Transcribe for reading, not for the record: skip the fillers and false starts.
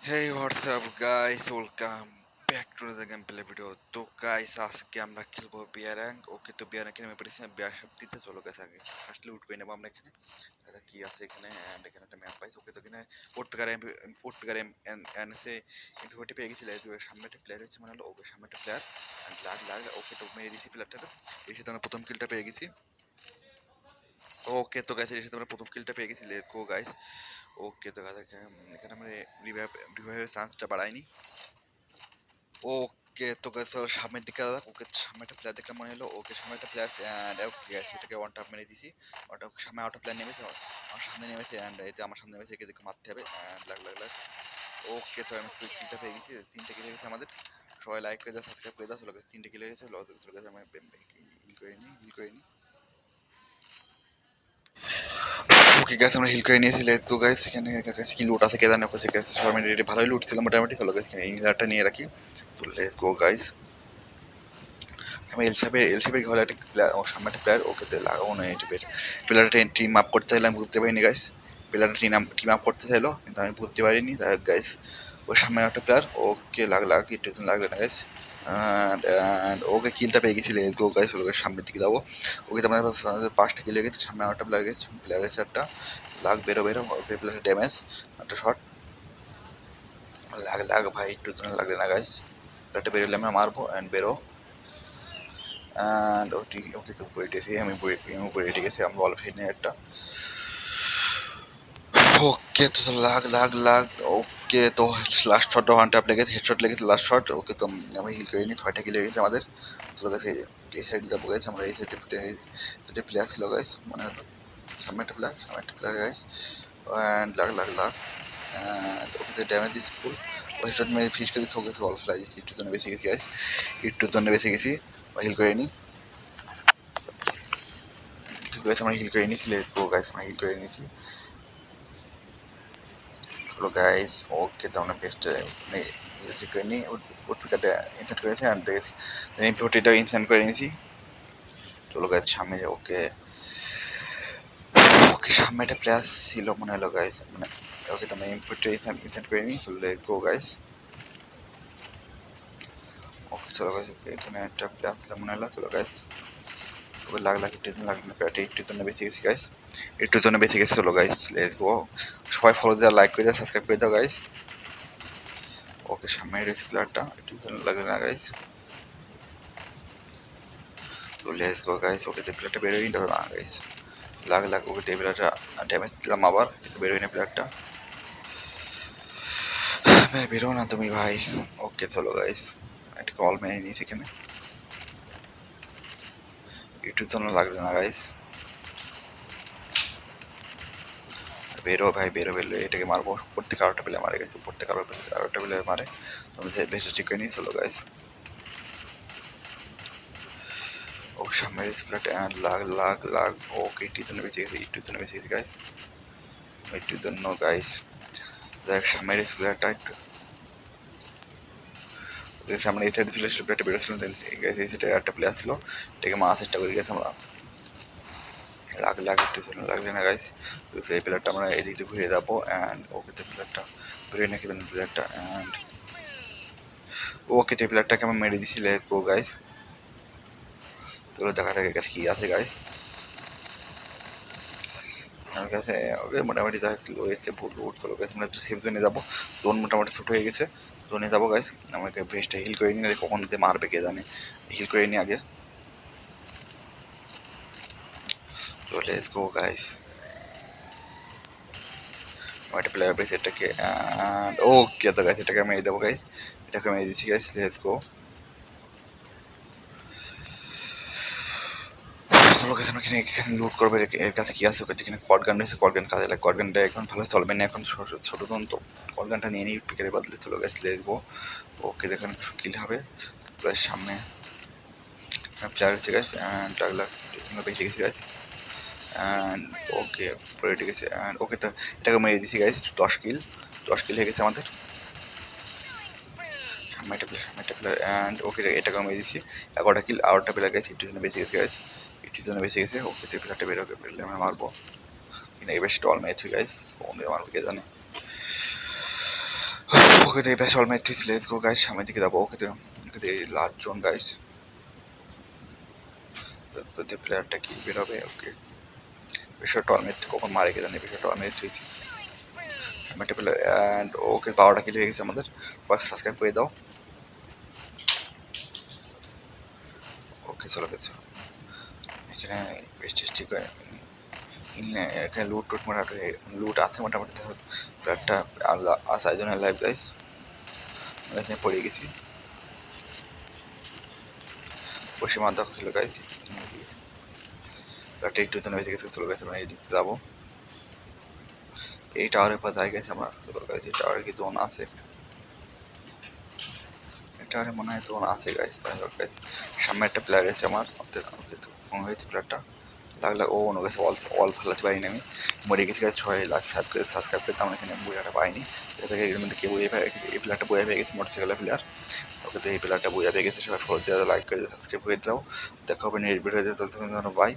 Hey, what's up guys? Welcome back to the gameplay video. তো guys আজকে আমরা খেলবো বিয়ারাং। ওকে, তো বিয়ারাং নেমে পড়েছি বিয়ার দিতে। চলো গাইস আগে আসলে উঠবে নেবো আমরা এখানে। এটা কি আছে এখানে? এন্ড এখানে একটা ম্যাপ পাইছি। ওকে, তো এখানে উঠতে পারে এনএসএ ইনফিনিটি পেয়ে গেছিল। এই সামনে একটা প্লেয়ার হচ্ছে মানে হলো ওকে, সামনে একটা প্লেয়ার লাগ লাগ। ওকে, তো মেরে দিছি প্লেয়ারটা। এই সাথে আমরা প্রথম কিলটা পেয়ে গেছি। ওকে, তো গাইস এই সাথে আমরা প্রথম কিলটা পেয়ে গেছি। Let's go guys. ওকে, তো গাইস এখানে আমরা রিভাইভের চান্সটা বাড়াইনি। ওকে, তো গাইস সামনের দিকে দাদা। ওকে, সামনে একটা প্লেয়ার দেখলাম মনে হলো। ওকে, সামনে একটা প্লেয়ার ওকে গাইস এটাকে ওয়ান টপ মেরে দিছি। ওটা সামনে আউট প্লেয়ার নেমেছে, আমার সামনে নেমেছে এন্ড এতে আমার সামনে নেমেছে। একে দেখে মারতে হবে এন্ড লাগ লাগ লাগ। ওকে, তো আমি কিলটা পেয়ে গেছি। তিনটে কিল হয়ে গেছে আমাদের। সবাই লাইক করে দাও, সাবস্ক্রাইব করে দাও। চলো গাইস, তিনটে কিল হয়ে গেছে। চলো গাইস আমি হিল করে নিই। ওকে গাইস, আমরা হিল করে নিয়েছি। Let's go guys. এখানে গাইস কি লুট আছে কে জানে। ওকে গাইস সবাই রেডি, ভালোই লুট ছিল মোটামুটি। চলো গাইস এখানে হিলারটা নিয়ে রাখি। তো লেটস গো গাইস। আমি এলসাবের ঘরে একটা প্লেয়ার, ওর সামনে একটা প্লেয়ার। ওকে, তো লাগাবো না। এই প্লেয়ারটা টিম আপ করতে চাইলাম, বুঝতে পারিনি গাইস। প্লেয়ারটা টিম আপ করতে চাইলো কিন্তু আমি বুঝতে পারিনি। তাই গাইস ওর সামনে একটা প্লেয়ার। ওকে, লাগ একটু লাগবে না গাইস। ওকে কিলটা পেয়ে গেছিলে। গো গাইস ওকে সামনের দিকে যাবো। ওকে, তো আমাদের 5টা কিল হয়ে গেছে। সামনে একটা প্লেয়ার গেছে, প্লেয়ার আছে একটা। বেরো। ওকে, প্লেয়ারের ড্যামেজ একটা শট। ভাই, একটু লাগবে না গাইস। প্লেয়ারটা বেরোলে আমরা মারবো অ্যান্ড বেরো। অ্যান্ড ওকে তো উপরে উঠেছি আমি, উপরে উঠে গেছি আমরা অল ফিনে একটা। ওকে, তো লাগ। ওকে, তো লাস্ট শটটা ওয়ান ট্যাপ লেগেছে, হেডশট লেগেছে লাস্ট শট। ওকে, তো আমি হিল করে নিই। 6টা কিল হয়ে গেছে আমাদের। চলে গেছে এই সাইডে যাবো গাইছে আমরা। এই সাইডে প্লেয়ার ছিল গাইস মনে হলো। সামনে একটা প্লেয়ার গাইস। অ্যান্ড লাগ। অ্যান্ড ওকে, তো ড্যামেজ দিচ্ছি ফুল। ও হেডশট মেরে ফিনিশ করে দিচ্ছি। ওকে, অল ফ্লাই দিচ্ছি। একটু জন্য বেঁচে গেছি গাইস, একটুর জন্য বেঁচে গেছি। হিল করে নিই গাইস, আমরা হিল করে নিয়েছি। লেটস গো গাইস, আমরা হিল করে নিয়েছি। চলো গাইস। ওকে, তো আমরা বেস্ট মানে ইউজ করে নিই। উডপিকাটা ইনসার্ট করেছি আর দেখেছি ইম্পোর্টেডটাও ইনসার্ট করে নিয়েছি। চলো গাইস সামনে যাই। ওকে ওকে, সামনে একটা প্লেয়ার ছিল মনে হলো গাইস মানে। ওকে, তো আমরা ইম্পোর্টে ইনসার্ট করে নিই। চলো লেটস গো গাইস। ওকে, চলো গাইস। ওকে, এখানে একটা প্লেয়ার ছিল মনে হলো। চলো গাইস। ওকে, একটু লাগলো না। প্যাটে একটুর জন্য বেঁচে গেছি গাইস, একটুর জন্য বেঁচে গেছি। চলো গাইস লেটস গো। সবাই ফলো দেওয়া, লাইক করে দাও, সাবস্ক্রাইব করে দাও গাইস। ওকে, সামনে রয়েছে প্লেয়ারটা, একটুর জন্য লাগবে না গাইস। তো লেটস গো গাইস। ওকে, তো প্লেয়ারটা বেরোই না গাইস। লাগ। ওকে, তো প্লেয়ারটা ড্যামেজ দিলাম আবার, কিন্তু বেরোই না প্লেয়ারটা। ভাই বেরো না তুমি ভাই। ওকে, চলো গাইস একটা কল মেরে নিয়েছি এখানে। একটুর জন্য লাগবে না গাইস। বেরো ভাই, বেরো। এটাকে মারবো। প্রত্যেক আরোটা প্লেয়ার মারে গেছে, প্রত্যেক আরোটা প্লেয়ার মারে। তুমি যে বেশি ঠিক করে নিই। চলো গাইস। ও সামনে প্লেয়ারটা লাগ। ওকে, একটুর জন্য বেঁচে গেছি, গাইস। একটুর জন্য গাইস। দেখ সামনে প্লেয়ারটা একটু সামনে এই সাইডে ছিল, একটা বেরোছিল। এই সাইডে একটা প্লেয়ার ছিল, এটাকে মারা চেষ্টা করে গেছে আমরা। একটু জন্য লাগবে না গাইস। তো এই প্লেয়ারটা আমরা এদিকে ঘুরে যাবো অ্যান্ড ওকে, তো প্লেয়ারটা ঘুরে নাকি দেন প্লেয়ারটা অ্যান্ড ওকে, যে প্লেয়ারটাকে আমরা মেরে দিছি। Let's go guys. তো দেখা যাক এর কাছে কি আছে গাইস। আমার কাছে ওকে মোটামুটি যা রয়েছে ভুল উঠ। চলো গাইস, আমরা সেফ জোনে যাবো। জোন মোটামুটি ছোট হয়ে গেছে, জোনে যাবো গাইস। আমাকে ভেস্টটা হিল করে নিয়ে কখন দিতে মারবে কে জানে। হিল করে নিই আগে। তো লেটস গো গাইস। একটা প্লেয়ার বেস এটাকে ওকে, তো গাইস এটাকে মেরে দেবো গাইস। এটাকে মেরে দিচ্ছি গাইস। Let's go. চলো গাইস, আমরা এখানে লুট করবো। এর কাছে কি আছে? ওকে, এখানে কট গান রয়েছে। কট গান কাজে লাগে। কট গানটা এখন ভালো চলবে না, এখন ছোট জন তো। কট গানটা নিয়ে নিই পিকারের বদলে। চলো গাইস লেটস গো। ওকে, দেখেন কিল হবে গাইস। সামনে প্লেয়ার আছে গাইস অ্যান্ড আমরা বেঁচে গেছি গাইস। অ্যান্ড ওকে, পরে ঠিক আছে। অ্যান্ড ওকে, তো এটাকে মেরে দিচ্ছি গাইস। 10 কিল হয়ে গেছে আমাদের। সামনে একটা প্লেয়ার অ্যান্ড ওকে, এটাকে মেরে দিচ্ছি। 11টা কিল। আরটা প্লেয়ার গেছে, একটু জন্য বেঁচে গেছে গাইস। একটু জন্য বেঁচে গেছে। ওকে, তো প্লেয়ারটা বেরোলে আমরা মারবো কিনা। এবার স্টল ম্যাচ হয়ে গাইস, কোন দিয়ে মারবো কে জানে। ওকে তো এই পাশে অলমেট হয়েছে, লেটস গো গাইস, সামনের দিকে যাবো। ওকে তো এই লাস্ট জোন গাইস, প্লেয়ারটা কি বেরোবে? ওকে, বিষয় টলমেট কখন মারে কে জানি, বিষয় টলমেট হয়েছে একটা প্লেয়ার অ্যান্ড ওকে 12টা কিল হয়ে গেছে আমাদের। সাবস্ক্রাইব করে দাও। ওকে চলো গেছে এখানে বেস্টি করে এখানে লুট টুট মোটামুটি লুট আছে মোটামুটি, প্লেয়ারটা আসার জন্য লাইভ গাইস এখানে পড়ে গেছি, বসে মার দেখা ছিল গাইস। প্লেয়ারটা একটু জন্য বেঁচে গেছে, চলো গেছে আমরা এই দিকতে যাবো। এই টাওয়ারের পর যাই গেছে আমরা, চলো গাইস এই টাওয়ারে কি জোন আছে? টাওয়ারে মনে হয় জোন আছে গাইস। গাইস সামনে একটা প্লেয়ার এসে আমার মনে হয়েছে প্লেয়ারটা লাগলে ও মনে গেছে অল ফেলাতে পারিনি আমি, মরে গেছি গাছ। 6 লাখ সাবস্ক্রাইব করতে আমরা এখানে বোঝাটা পাইনি, এর মধ্যে কেউ এই প্লেয়ারটা বইয়া পেয়ে গেছে, মোটরসাইকেলের প্লেয়ার। ওকে তো এই প্লেয়ারটা বইয়া পেয়ে গেছে, সবাই ফলো দিয়ে লাইক করে সাবস্ক্রাইব করে দাও। দেখা হবে নেক্সট ভিডিওতে, ততক্ষণ বাই।